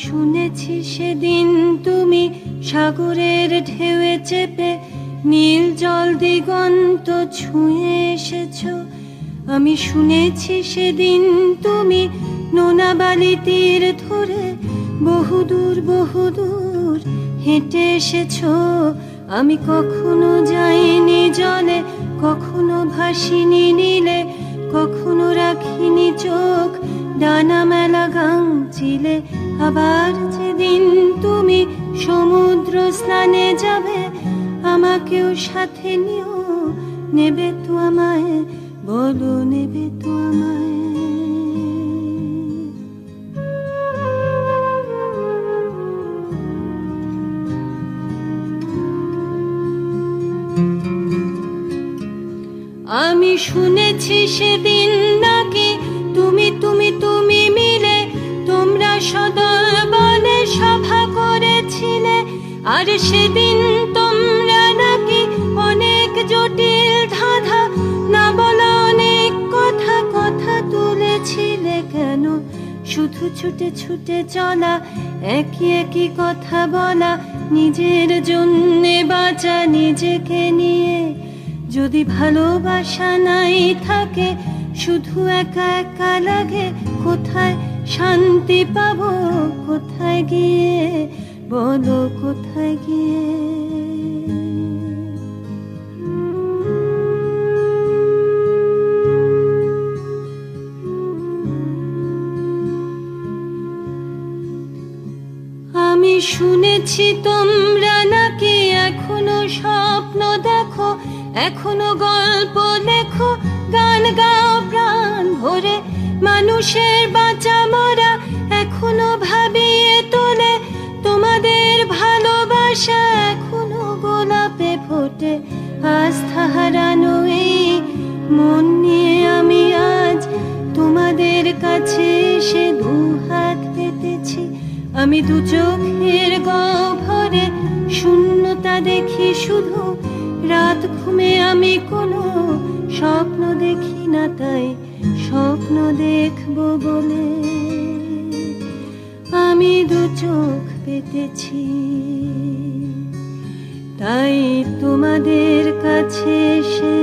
শুনেছি সেদিন তুমি সাগরের ঢেউয়ে চেপে নীল জল দিগন্ত ছুঁয়ে এসেছো। আমি শুনেছি সেদিন তুমি নোনা বালি তীর ধরে বহুদূর বহুদূর হেঁটে এসেছো। আমি কখনো যাইনি জলে, কখনো ভাসিনি নীলে, কখনো রাখিনি চোখ ডানা মেলা গাংচিলে। আবার যেদিন তুমি সমুদ্র স্নানে যাবে, আমাকেও সাথে নিও, নেবে তো আমায়, বলো নেবে তো আমায়। আমি শুনেছি সেদিন নাকি তুমি তুমি তুমি মিলে তোমরা সদল বলে সভা করেছিলে। আর সেদিন তোমরা নাকি অনেক জটিল ধাঁধা না বলা অনেক কথা কথা তুলেছিলে। কেন শুধু ছুটে ছুটে চলা, একই একই কথা বলা, নিজের জন্যে বাঁচা নিজেকে নিয়ে। যদি ভালোবাসা নাই থাকে, শুধু একা একা লাগে, কোথায় শান্তি পাবো, কোথায় গিয়ে, বলো কোথায় গিয়ে। আমি শুনেছি তোমরা নাকি এখনো স্বপ্ন দেখো, এখনো গল্প লেখো, গান গাও প্রাণ ভরে, মানুষের বাঁচা মরা এখনো ভাবিয়ে তোলে। তোমাদের ভালোবাসা এখনো গোলাপে ফোটে। আস্থা হারানো এই মন নিয়ে আমি আজ তোমাদের কাছে এসে দুহাত পেতেছি। আমি দু চোখের গহ্বরে শূন্যতা দেখি শুধু, রাত ঘুমে আমি কোনো স্বপ্ন দেখি না, তাই স্বপ্ন দেখবো বলে আমি দু চোখ পেতেছি। তাই তোমাদের কাছে এসে